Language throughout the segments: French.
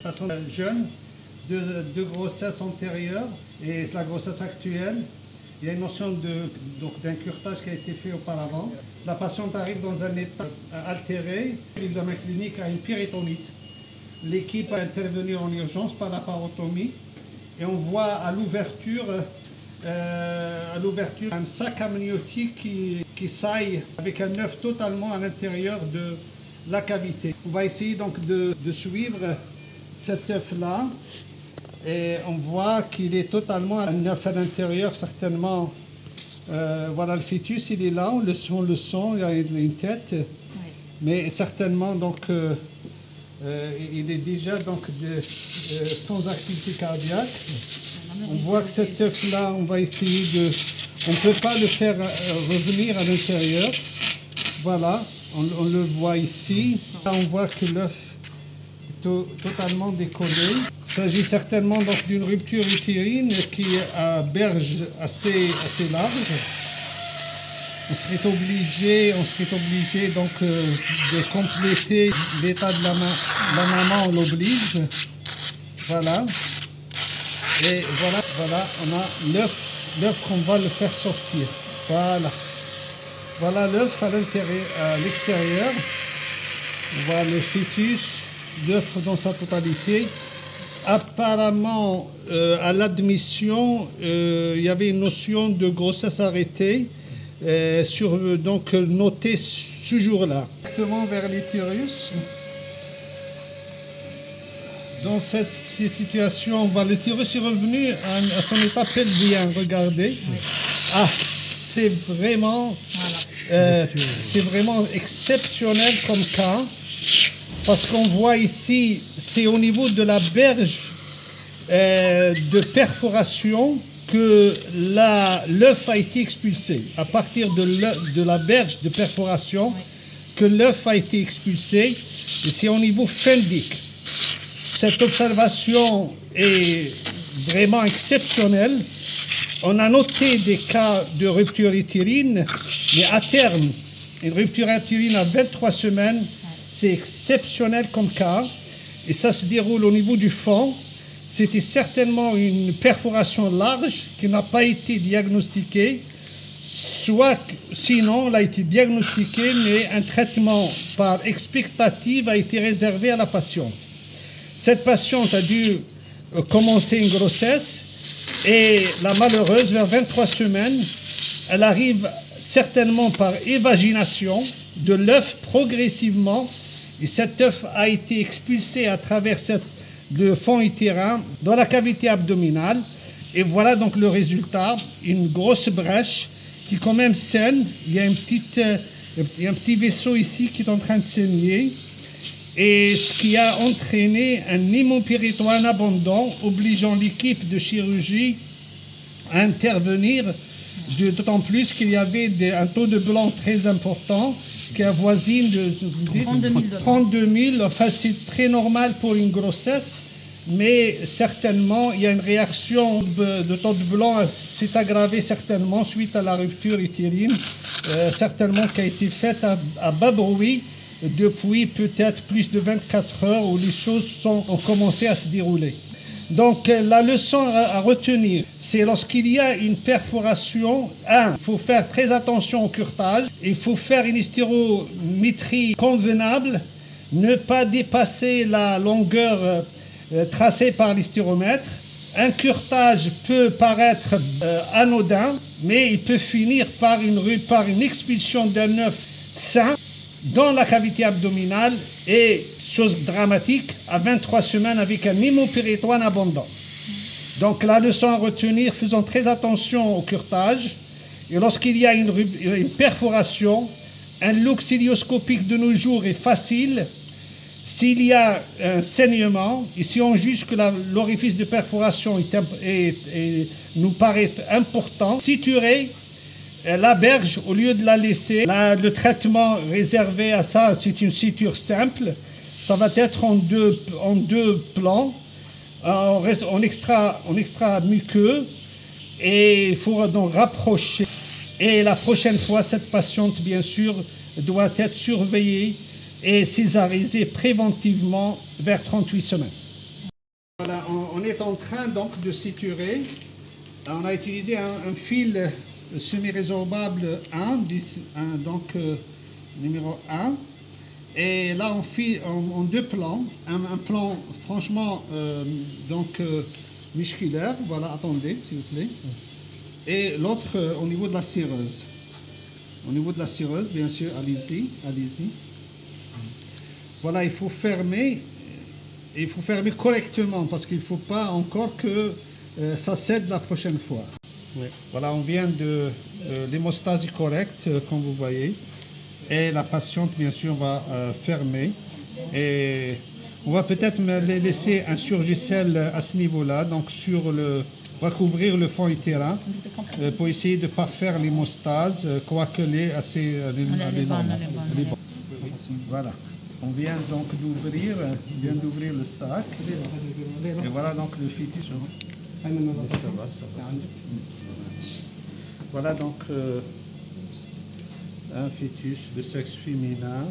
façon jeune, de grossesse antérieure et la grossesse actuelle. Il y a une notion d'un curtage qui a été fait auparavant. La patiente arrive dans un état altéré. L'examen clinique a une péritonite. L'équipe a intervenu en urgence par la parotomie et on voit à l'ouverture un sac amniotique qui saille avec un œuf totalement à l'intérieur de la cavité. On va essayer donc de suivre cet œuf-là et on voit qu'il est totalement un œuf à l'intérieur, certainement. Voilà, le fœtus, il est là, on le sent, il a une tête, oui. Mais certainement donc il est déjà donc sans activité cardiaque. On voit que cet œuf-là, on va essayer on ne peut pas le faire revenir à l'intérieur. Voilà, on le voit ici. Là, on voit que l'œuf est totalement décollé. Il s'agit certainement donc d'une rupture utérine qui a berge assez large. On serait obligé donc de compléter l'état de la maman, on l'oblige. Voilà. Et voilà, on a l'œuf qu'on va le faire sortir. Voilà l'œuf à l'extérieur. On voit le fœtus, l'œuf dans sa totalité. Apparemment, à l'admission, il y avait une notion de grossesse arrêtée, donc notée ce jour-là. Directement vers l'utérus. Dans cette situation, l'utérus est revenu à son état pelvien. Regardez. Oui. Ah, c'est vraiment exceptionnel comme cas. Parce qu'on voit ici, c'est au niveau de la berge de perforation que l'œuf a été expulsé. À partir de la berge de perforation, que l'œuf a été expulsé, et c'est au niveau phendique. Cette observation est vraiment exceptionnelle. On a noté des cas de rupture utérine, mais à terme, une rupture utérine à 23 semaines, c'est exceptionnel comme cas. Et ça se déroule au niveau du fond. C'était certainement une perforation large qui n'a pas été diagnostiquée. Sinon, elle a été diagnostiquée, mais un traitement par expectative a été réservé à la patiente. Cette patiente a dû commencer une grossesse et la malheureuse, vers 23 semaines, elle arrive certainement par évagination de l'œuf progressivement et cet œuf a été expulsé à travers le fond utérin dans la cavité abdominale et voilà donc le résultat, une grosse brèche qui quand même saigne. Il y a un petit vaisseau ici qui est en train de saigner. Et ce qui a entraîné un hémopéritoine abondant, obligeant l'équipe de chirurgie à intervenir, d'autant plus qu'il y avait un taux de blanc très important, qui avoisine de 32 000. Enfin, c'est très normal pour une grossesse, mais certainement, il y a une réaction de taux de blanc, s'est aggravée certainement suite à la rupture utérine, certainement qui a été faite à bas bruit, depuis peut-être plus de 24 heures où les choses ont commencé à se dérouler. Donc la leçon à retenir, c'est lorsqu'il y a une perforation, il faut faire très attention au curtage, il faut faire une hystérométrie convenable, ne pas dépasser la longueur tracée par l'hystéromètre. Un curtage peut paraître anodin, mais il peut finir par une expulsion d'un œuf sain dans la cavité abdominale et, chose dramatique, à 23 semaines avec un hémopéritoine abondant. Donc la leçon à retenir, faisons très attention au curtage. Et lorsqu'il y a une perforation, un look cilioscopique de nos jours est facile. S'il y a un saignement, et si on juge que l'orifice de perforation nous paraît important, situer la berge, au lieu de la laisser, le traitement réservé à ça, c'est une suture simple. Ça va être en deux plans, en extra muqueux, et il faut donc rapprocher. Et la prochaine fois, cette patiente, bien sûr, doit être surveillée et césarisée préventivement vers 38 semaines. est en train donc de s'éturer. On a utilisé un fil semi-résorbable 1, donc numéro 1. Et là, on fait en deux plans. Un plan franchement musculaire. Voilà, attendez, s'il vous plaît. Et l'autre au niveau de la cireuse. Au niveau de la cireuse, bien sûr, allez-y, allez-y. Voilà, il faut fermer correctement parce qu'il ne faut pas encore que ça cède la prochaine fois. Oui. Voilà, on vient de l'hémostase correcte, comme vous voyez. Et la patiente, bien sûr, va fermer. Et on va peut-être laisser un surgicel à ce niveau-là, donc on va couvrir le fond utérin pour essayer de parfaire l'hémostase, quoique l'est assez normale. Voilà. On vient donc d'ouvrir le sac. Et voilà donc le fœtus. Ça va, ça va. Voilà donc un fœtus de sexe féminin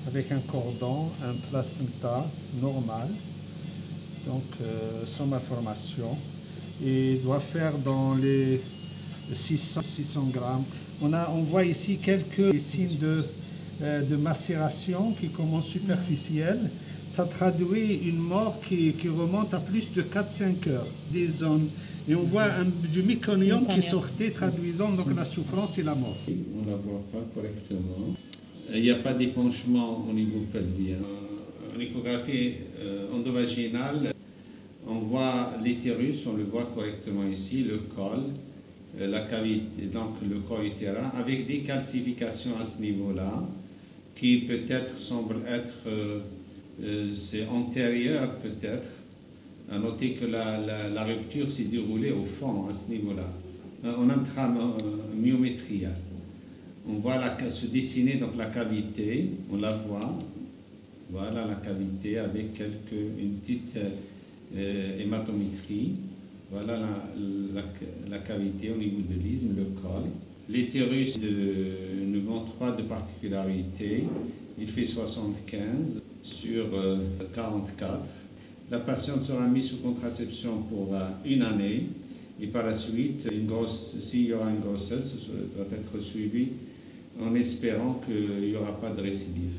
avec un cordon, un placenta normal, donc sans malformation, et doit faire dans les 600 grammes. On voit ici quelques signes de macération qui commencent superficiels. Ça traduit une mort qui remonte à plus de 4-5 heures. Des zones. Et on voit du méconium qui sortait, traduisant donc la souffrance et la mort. On ne la voit pas correctement. Il n'y a pas d'épanchement au niveau pelvien. En échographie endovaginale, on voit l'utérus, on le voit correctement ici, le col, la cavité, donc le col utérin, avec des calcifications à ce niveau-là, qui peut-être semblent être, c'est antérieur peut-être, à noter que la rupture s'est déroulée au fond, à ce niveau-là, en intramyométrie. On voit se dessiner donc la cavité, on la voit, voilà la cavité avec une petite hématométrie, voilà la cavité au niveau de l'isthme, le col. L'utérus ne montre pas de particularité, il fait 75 sur 44. La patiente sera mise sous contraception pour une année et par la suite, s'il y aura une grossesse, doit être suivie en espérant qu'il n'y aura pas de récidive.